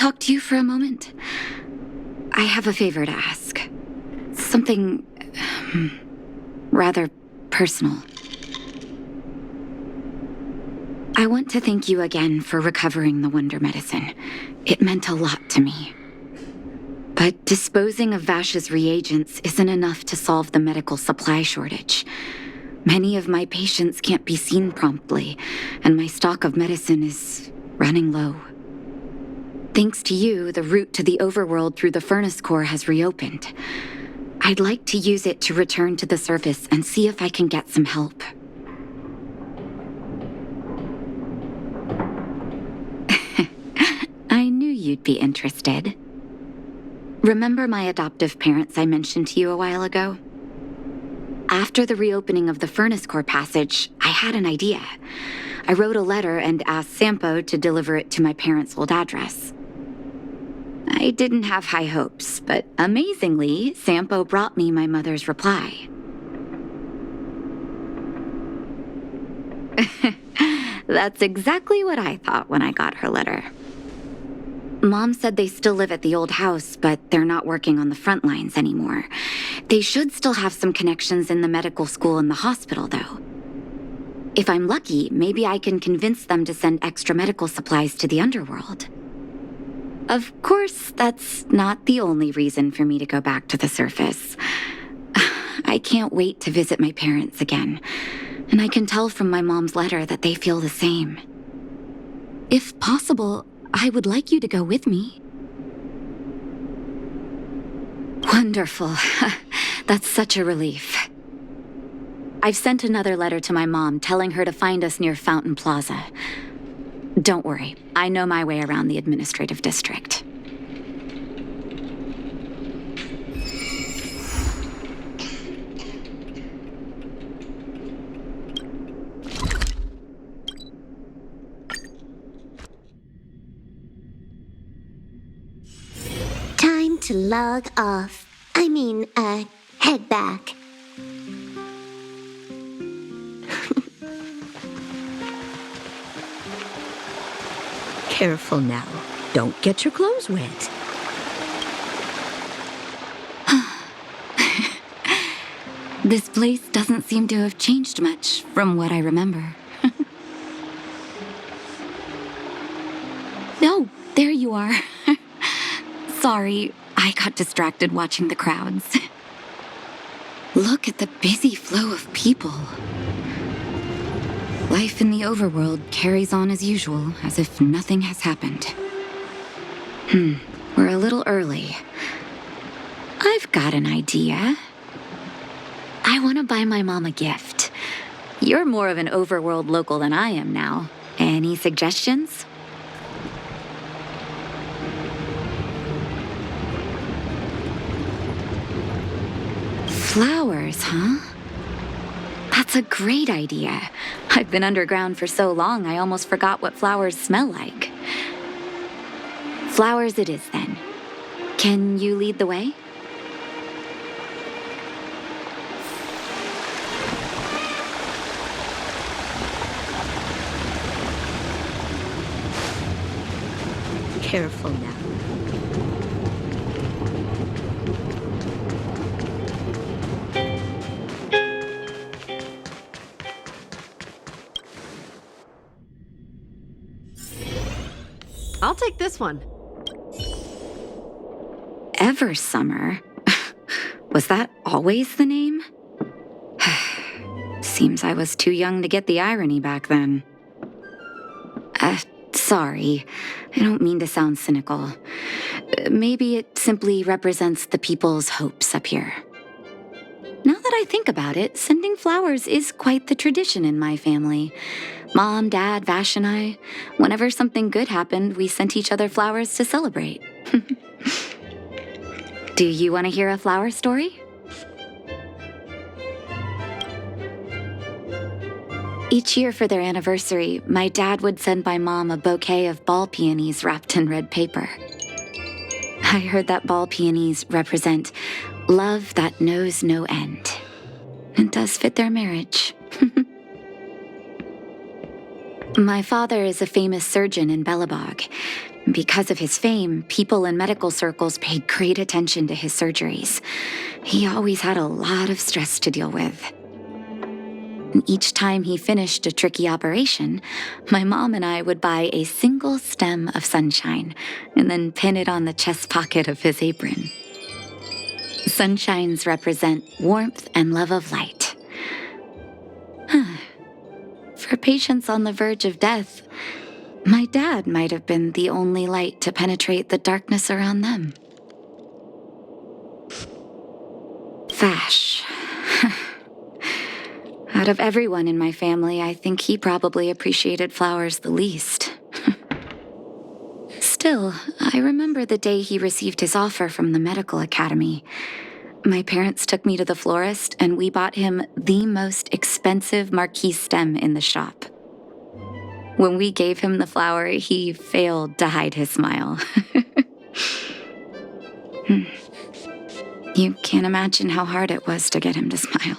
talk to you for a moment? I have a favor to ask. Something rather personal. I want to thank you again for recovering the Wonder Medicine. It meant a lot to me. But disposing of Vash's reagents isn't enough to solve the medical supply shortage. Many of my patients can't be seen promptly, and my stock of medicine is running low. Thanks to you, the route to the overworld through the furnace core has reopened. I'd like to use it to return to the surface and see if I can get some help. I knew you'd be interested. Remember my adoptive parents I mentioned to you a while ago? After the reopening of the furnace core passage, I had an idea. I wrote a letter and asked Sampo to deliver it to my parents' old address. I didn't have high hopes, but amazingly, Sampo brought me my mother's reply. That's exactly what I thought when I got her letter. Mom said they still live at the old house, but they're not working on the front lines anymore. They should still have some connections in the medical school and the hospital, though. If I'm lucky, maybe I can convince them to send extra medical supplies to the underworld. Of course, that's not the only reason for me to go back to the surface. I can't wait to visit my parents again, and I can tell from my mom's letter that they feel the same. If possible, I would like you to go with me. Wonderful. That's such a relief. I've sent another letter to my mom telling her to find us near Fountain Plaza. Don't worry, I know my way around the administrative district. Time to log off. Head back. Careful now. Don't get your clothes wet. This place doesn't seem to have changed much from what I remember. Oh, there you are. Sorry, I got distracted watching the crowds. Look at the busy flow of people. Life in the overworld carries on as usual, as if nothing has happened. We're a little early. I've got an idea. I want to buy my mom a gift. You're more of an overworld local than I am now. Any suggestions? Flowers, huh? That's a great idea. I've been underground for so long, I almost forgot what flowers smell like. Flowers it is, then. Can you lead the way? Careful now. I'll take this one. Eversummer? Was that always the name? Seems I was too young to get the irony back then. Sorry. I don't mean to sound cynical. Maybe it simply represents the people's hopes up here. Now that I think about it, sending flowers is quite the tradition in my family. Mom, Dad, Vash, and I, whenever something good happened, we sent each other flowers to celebrate. Do you want to hear a flower story? Each year for their anniversary, my dad would send my mom a bouquet of ball peonies wrapped in red paper. I heard that ball peonies represent love that knows no end. It does fit their marriage. My father is a famous surgeon in Belobog. Because of his fame, people in medical circles paid great attention to his surgeries. He always had a lot of stress to deal with. And each time he finished a tricky operation, my mom and I would buy a single stem of sunshine and then pin it on the chest pocket of his apron. Sunshines represent warmth and love of light. For patients on the verge of death, my dad might have been the only light to penetrate the darkness around them. Vash. Out of everyone in my family, I think he probably appreciated flowers the least. Still, I remember the day he received his offer from the medical academy. My parents took me to the florist, and we bought him the most expensive marquee stem in the shop. When we gave him the flower, he failed to hide his smile. You can't imagine how hard it was to get him to smile.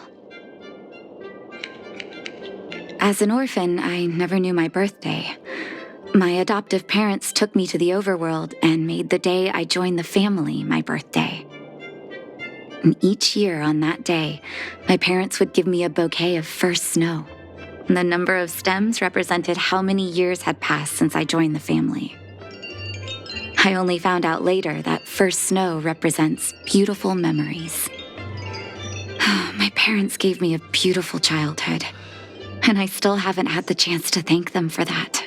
As an orphan, I never knew my birthday. My adoptive parents took me to the overworld and made the day I joined the family my birthday. And each year on that day, my parents would give me a bouquet of first snow. And the number of stems represented how many years had passed since I joined the family. I only found out later that first snow represents beautiful memories. My parents gave me a beautiful childhood, and I still haven't had the chance to thank them for that.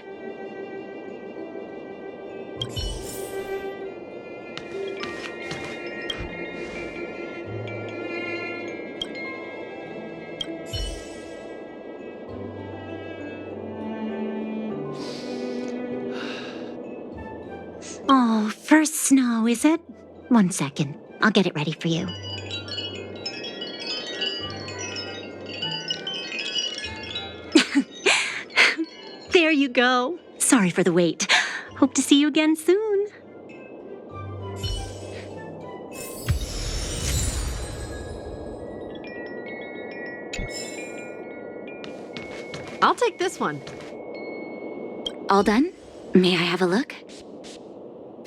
Oh, first snow, is it? 1 second. I'll get it ready for you. There you go. Sorry for the wait. Hope to see you again soon. I'll take this one. All done? May I have a look?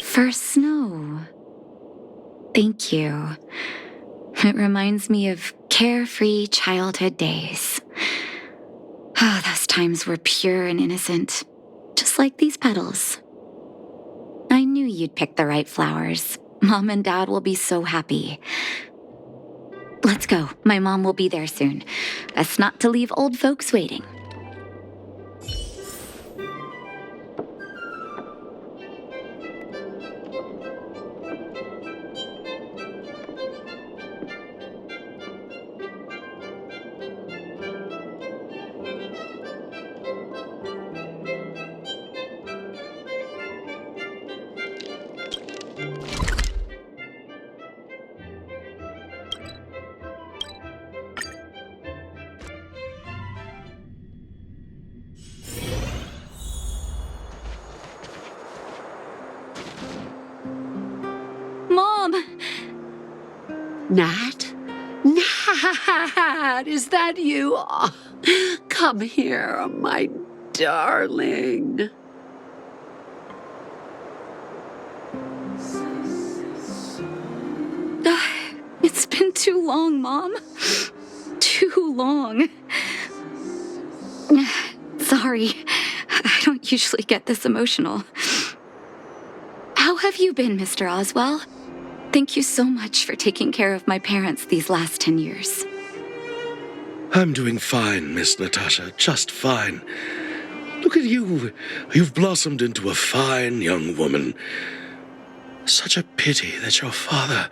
First snow. Thank you. It reminds me of carefree childhood days. Oh, those times were pure and innocent, just like these petals. I knew you'd pick the right flowers. Mom and Dad will be so happy. Let's go. My mom will be there soon. Best not to leave old folks waiting. Mom! Nat? Nat, is that you? Oh, come here, my darling. It's been too long, Mom. Too long. Sorry, I don't usually get this emotional. How have you been, Mr. Oswell? Thank you so much for taking care of my parents these last 10 years. I'm doing fine, Miss Natasha, just fine. Look at you. You've blossomed into a fine young woman. Such a pity that your father...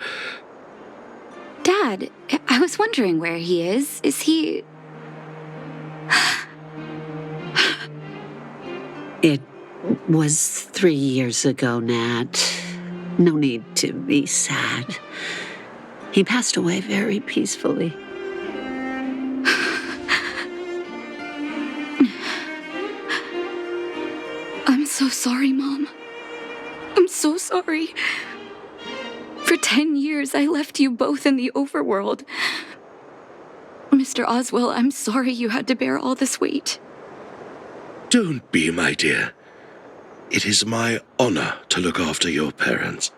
Dad, I was wondering where he is. Is he... It was 3 years ago, Nat. No need to be sad. He passed away very peacefully. I'm so sorry, Mom. I'm so sorry. For 10 years, I left you both in the overworld. Mr. Oswell, I'm sorry you had to bear all this weight. Don't be, my dear. It is my honor to look after your parents.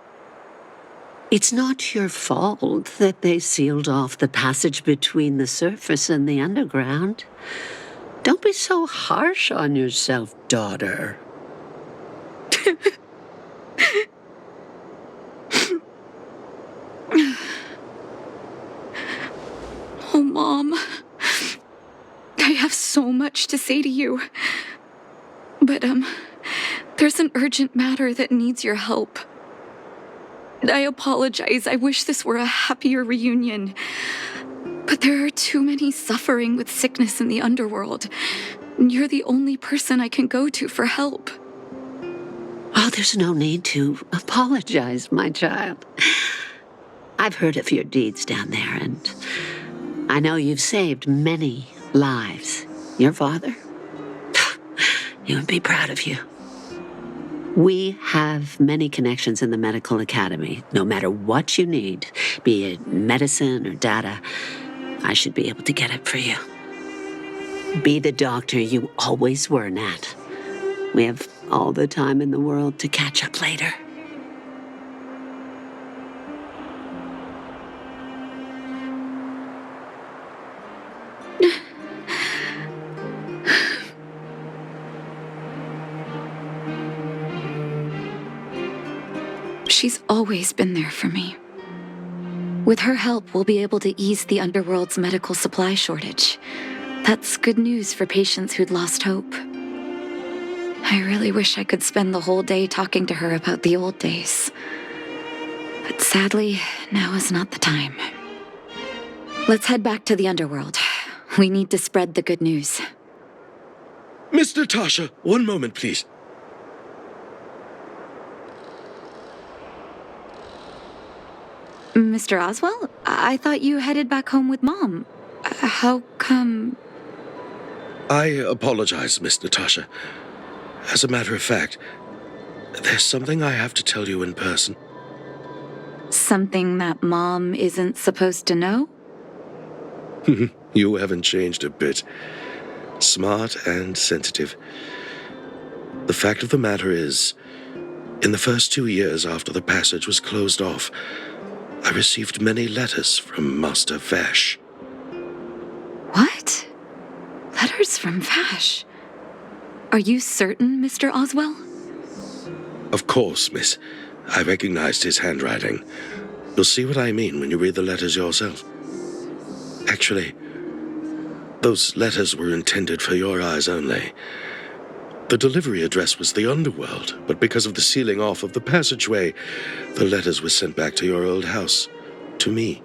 It's not your fault that they sealed off the passage between the surface and the underground. Don't be so harsh on yourself, daughter. Oh, Mom. I have so much to say to you. But, there's an urgent matter that needs your help. I apologize. I wish this were a happier reunion. But there are too many suffering with sickness in the underworld. You're the only person I can go to for help. Oh, there's no need to apologize, my child. I've heard of your deeds down there, and I know you've saved many lives. Your father? He would be proud of you. We have many connections in the medical academy. No matter what you need, be it medicine or data, I should be able to get it for you. Be the doctor you always were, Nat. We have all the time in the world to catch up later. She's always been there for me. With her help, we'll be able to ease the underworld's medical supply shortage. That's good news for patients who'd lost hope. I really wish I could spend the whole day talking to her about the old days. But sadly, now is not the time. Let's head back to the underworld. We need to spread the good news. Miss Natasha, one moment, please. Mr. Oswell, I thought you headed back home with Mom. How come... I apologize, Miss Natasha. As a matter of fact, there's something I have to tell you in person. Something that Mom isn't supposed to know? You haven't changed a bit. Smart and sensitive. The fact of the matter is, in the first 2 years after the passage was closed off, I received many letters from Master Vash. What? Letters from Vash? Are you certain, Mr. Oswell? Of course, miss. I recognized his handwriting. You'll see what I mean when you read the letters yourself. Actually, those letters were intended for your eyes only. The delivery address was the underworld, but because of the sealing off of the passageway, the letters were sent back to your old house, to me.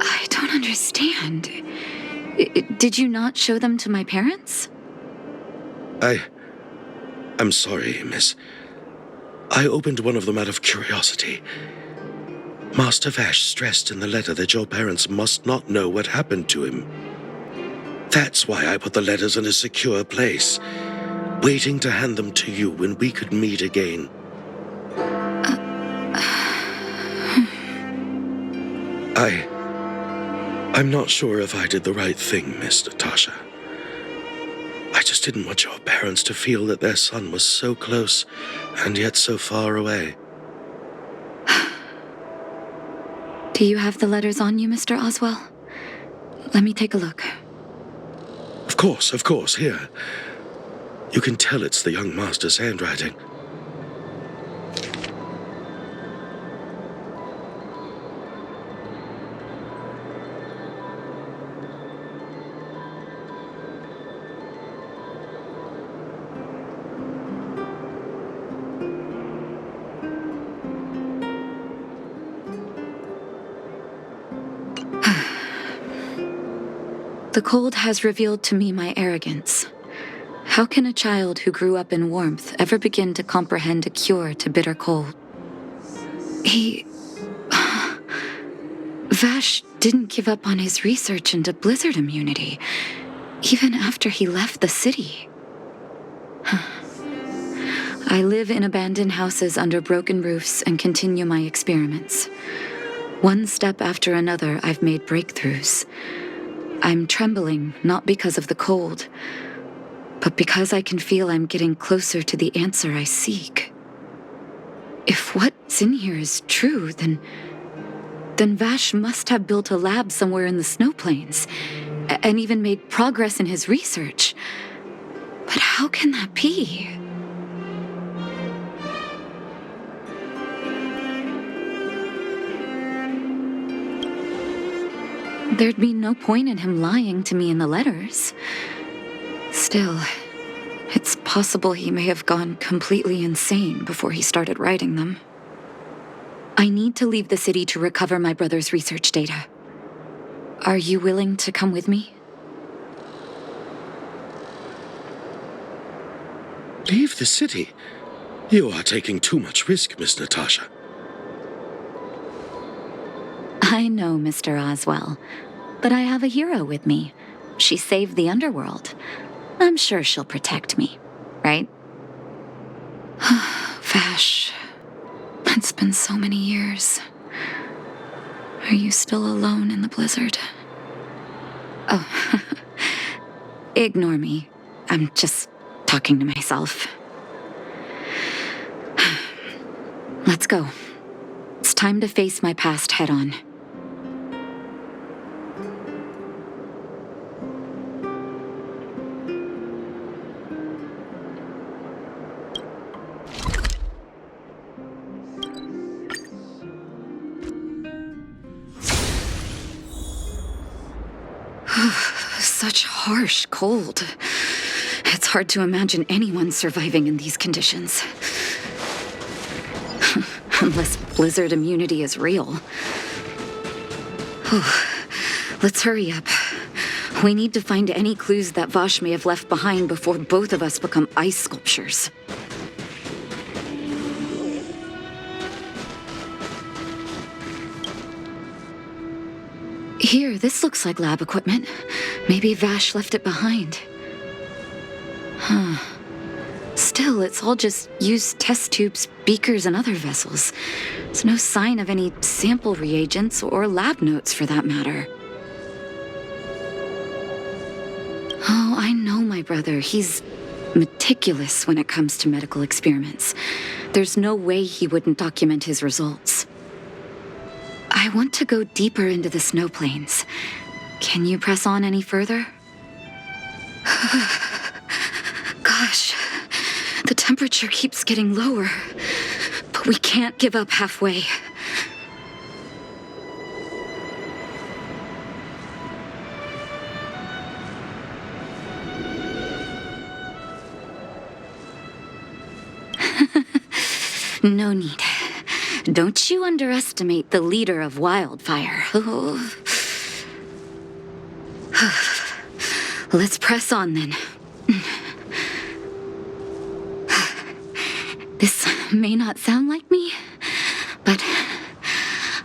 I don't understand. Did you not show them to my parents? I'm sorry, miss. I opened one of them out of curiosity. Master Vash stressed in the letter that your parents must not know what happened to him. That's why I put the letters in a secure place, waiting to hand them to you when we could meet again. I'm not sure if I did the right thing, Miss Natasha. I just didn't want your parents to feel that their son was so close and yet so far away. Do you have the letters on you, Mr. Oswell? Let me take a look. Of course, here. You can tell it's the young master's handwriting. The cold has revealed to me my arrogance. How can a child who grew up in warmth ever begin to comprehend a cure to bitter cold? Vash didn't give up on his research into blizzard immunity, even after he left the city. I live in abandoned houses under broken roofs and continue my experiments. One step after another, I've made breakthroughs. I'm trembling, not because of the cold, but because I can feel I'm getting closer to the answer I seek. If what's in here is true, then Vash must have built a lab somewhere in the snow plains, and even made progress in his research. But how can that be? There'd be no point in him lying to me in the letters. Still, it's possible he may have gone completely insane before he started writing them. I need to leave the city to recover my brother's research data. Are you willing to come with me? Leave the city? You are taking too much risk, Miss Natasha. I know, Mr. Oswell, but I have a hero with me. She saved the underworld. I'm sure she'll protect me, right? Vash, it's been so many years. Are you still alone in the blizzard? Oh, ignore me. I'm just talking to myself. Let's go. It's time to face my past head-on. Such harsh cold. It's hard to imagine anyone surviving in these conditions. Unless blizzard immunity is real. Let's hurry up. We need to find any clues that Vash may have left behind before both of us become ice sculptures. Here, this looks like lab equipment. Maybe Vash left it behind. Still, it's all just used test tubes, beakers, and other vessels. There's no sign of any sample reagents or lab notes for that matter. Oh, I know my brother. He's meticulous when it comes to medical experiments. There's no way he wouldn't document his results. I want to go deeper into the snow plains. Can you press on any further? Gosh, the temperature keeps getting lower, but we can't give up halfway. No need. Don't you underestimate the leader of Wildfire. Let's press on then. This may not sound like me, but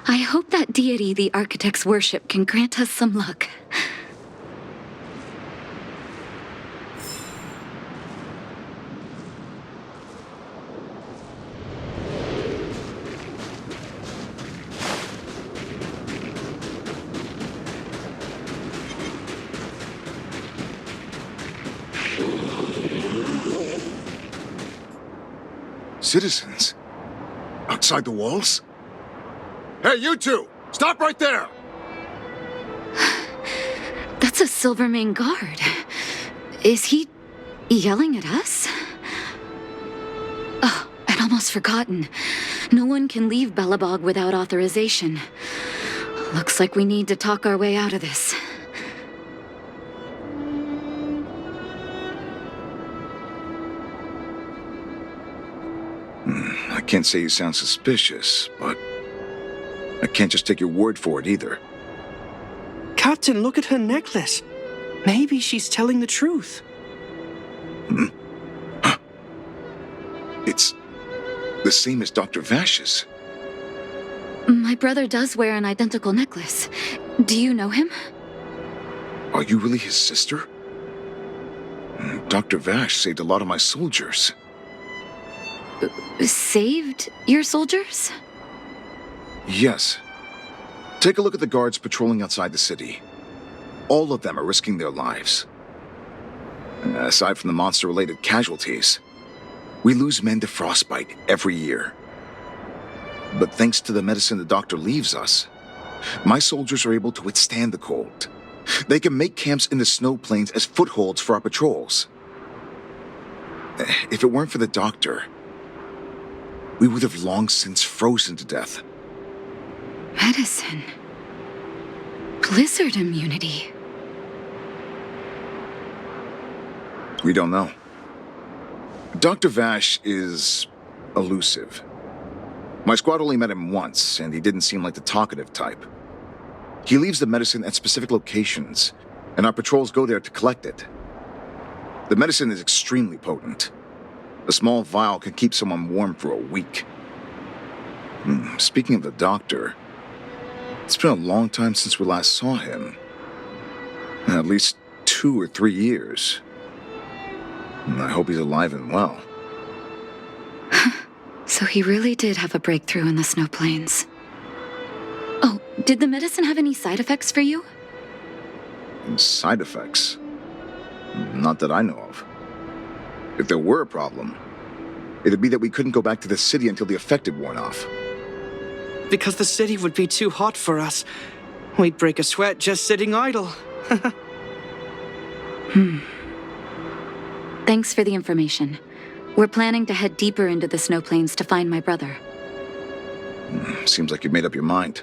I hope that deity the architects worship can grant us some luck. Citizens? Outside the walls? Hey, you two! Stop right there! That's a Silvermane guard. Is he yelling at us? Oh, I'd almost forgotten. No one can leave Belobog without authorization. Looks like we need to talk our way out of this. I can't say you sound suspicious, but I can't just take your word for it either. Captain, look at her necklace. Maybe she's telling the truth. It's the same as Dr. Vash's. My brother does wear an identical necklace. Do you know him? Are you really his sister? Dr. Vash saved a lot of my soldiers. Saved your soldiers? Yes. Take a look at the guards patrolling outside the city. All of them are risking their lives. Aside from the monster-related casualties, we lose men to frostbite every year. But thanks to the medicine the doctor leaves us, my soldiers are able to withstand the cold. They can make camps in the snow plains as footholds for our patrols. If it weren't for the doctor, we would have long since frozen to death. Medicine. Blizzard immunity. We don't know. Dr. Vash is elusive. My squad only met him once, and he didn't seem like the talkative type. He leaves the medicine at specific locations, and our patrols go there to collect it. The medicine is extremely potent. A small vial can keep someone warm for a week. Speaking of the doctor, it's been a long time since we last saw him. At least 2 or 3 years. I hope he's alive and well. So he really did have a breakthrough in the snow plains. Oh, did the medicine have any side effects for you? Side effects? Not that I know of. If there were a problem, it'd be that we couldn't go back to the city until the effect had worn off. Because the city would be too hot for us. We'd break a sweat just sitting idle. Thanks for the information. We're planning to head deeper into the snow plains to find my brother. Seems like you've made up your mind.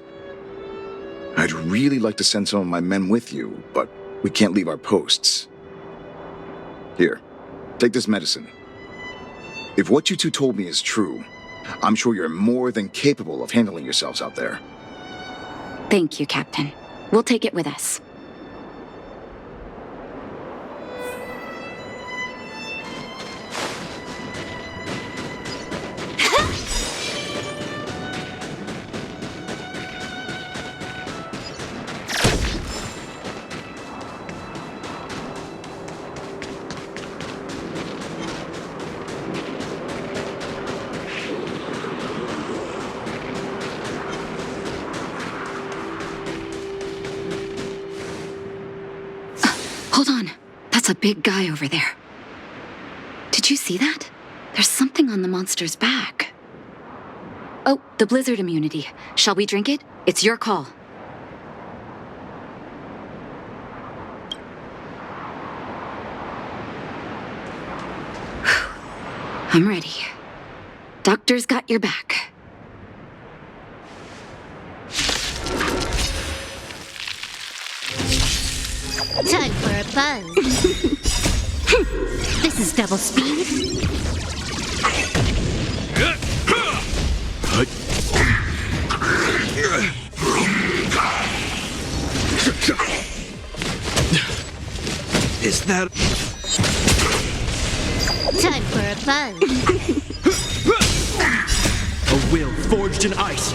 I'd really like to send some of my men with you, but we can't leave our posts. Here, take this medicine. If what you two told me is true, I'm sure you're more than capable of handling yourselves out there. Thank you, Captain. We'll take it with us. Hold on. That's a big guy over there. Did you see that? There's something on the monster's back. Oh, the blizzard immunity. Shall we drink it? It's your call. I'm ready. Doctor's got your back. Time for a buzz. This is double speed. Is that... Time for a buzz. A will forged in ice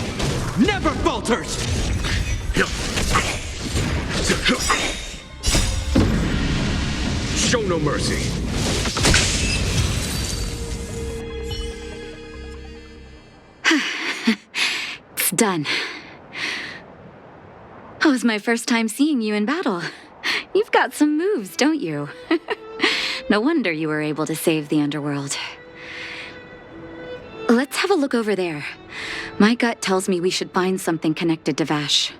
never falters! Show no mercy. It's done. That was my first time seeing you in battle. You've got some moves, don't you? No wonder you were able to save the underworld. Let's have a look over there. My gut tells me we should find something connected to Vash.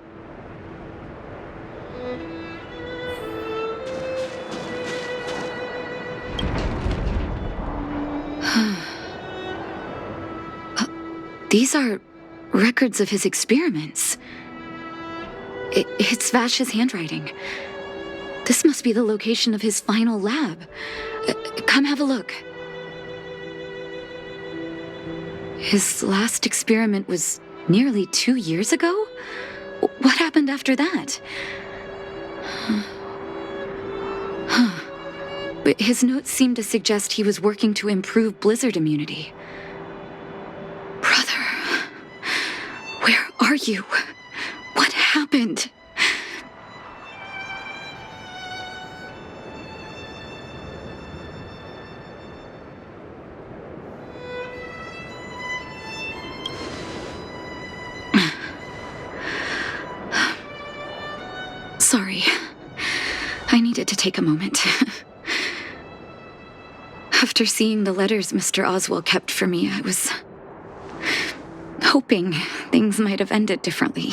These are records of his experiments. It's Vash's handwriting. This must be the location of his final lab. Come have a look. His last experiment was nearly 2 years ago? What happened after that? But his notes seem to suggest he was working to improve blizzard immunity. Brother, where are you? What happened? Sorry. I needed to take a moment. After seeing the letters Mr. Oswell kept for me, I was hoping things might have ended differently.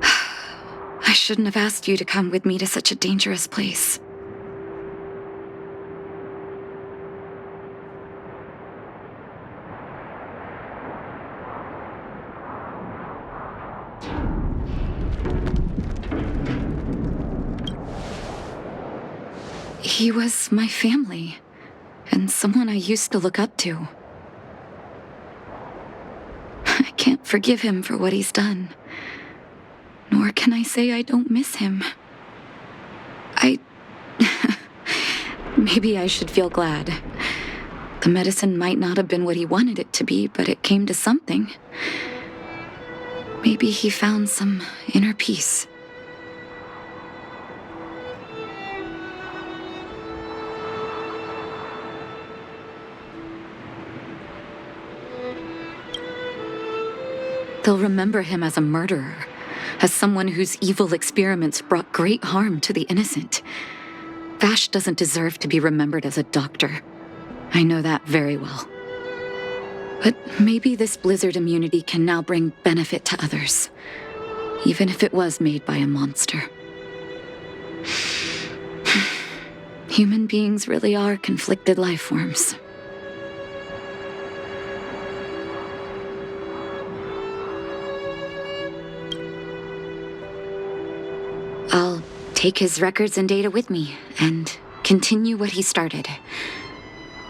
I shouldn't have asked you to come with me to such a dangerous place. He was my family, and someone I used to look up to. I can't forgive him for what he's done. Nor can I say I don't miss him. Maybe I should feel glad. The medicine might not have been what he wanted it to be, but it came to something. Maybe he found some inner peace. They'll remember him as a murderer, as someone whose evil experiments brought great harm to the innocent. Vash doesn't deserve to be remembered as a doctor. I know that very well. But maybe this blizzard immunity can now bring benefit to others, even if it was made by a monster. Human beings really are conflicted life forms. I'll take his records and data with me and continue what he started.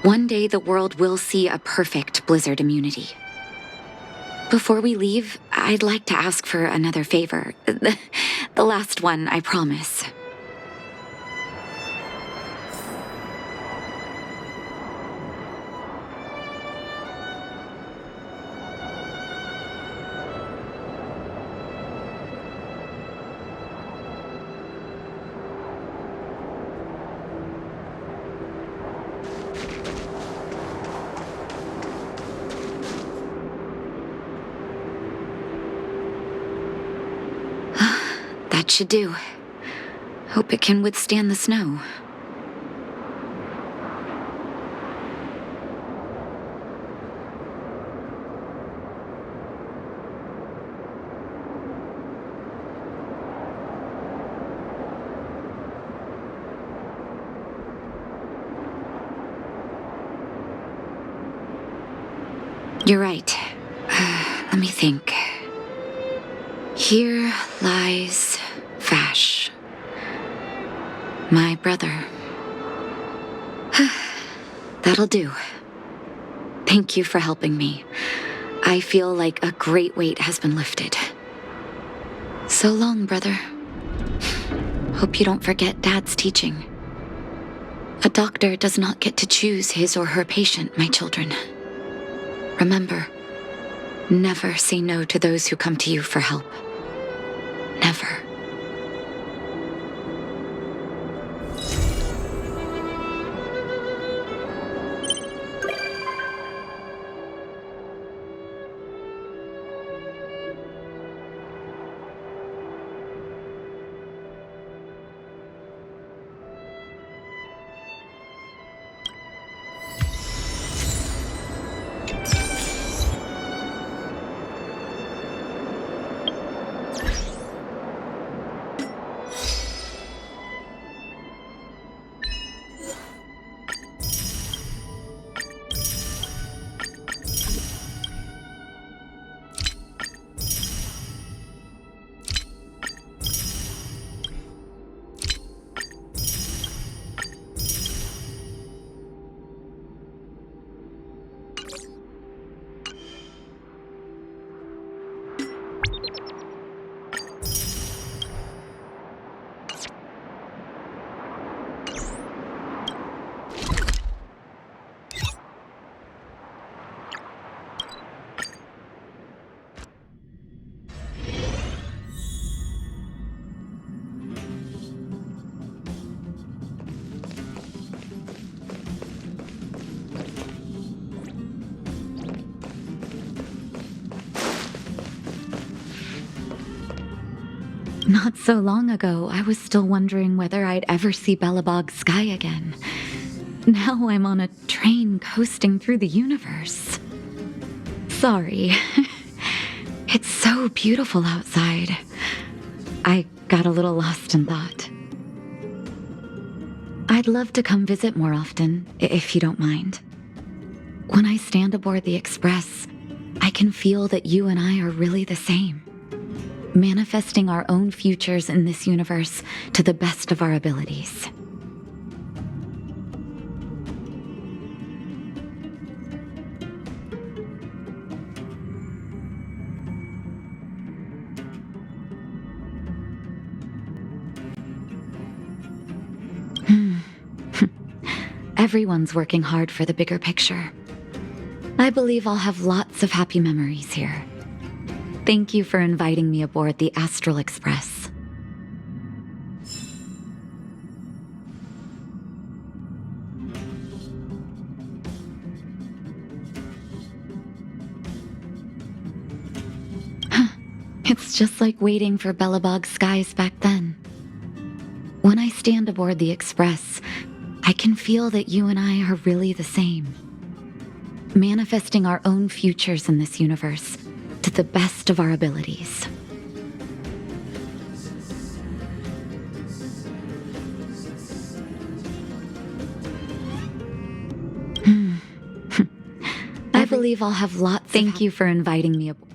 One day the world will see a perfect blizzard immunity. Before we leave, I'd like to ask for another favor. The last one, I promise. That should do. Hope it can withstand the snow. You're right. Let me think. Here lies Vash, my brother. That'll do. Thank you for helping me. I feel like a great weight has been lifted. So long, brother. Hope you don't forget Dad's teaching. A doctor does not get to choose his or her patient, my children. Remember, never say no to those who come to you for help. Never. Not so long ago, I was still wondering whether I'd ever see Belobog's sky again. Now I'm on a train coasting through the universe. Sorry. It's so beautiful outside. I got a little lost in thought. I'd love to come visit more often, if you don't mind. When I stand aboard the Express, I can feel that you and I are really the same. Manifesting our own futures in this universe to the best of our abilities. Everyone's working hard for the bigger picture. I believe I'll have lots of happy memories here. Thank you for inviting me aboard the Astral Express. It's just like waiting for Belobog skies back then. When I stand aboard the Express, I can feel that you and I are really the same. Manifesting our own futures in this universe to the best of our abilities. I believe I'll have lots. Thank you for inviting me aboard.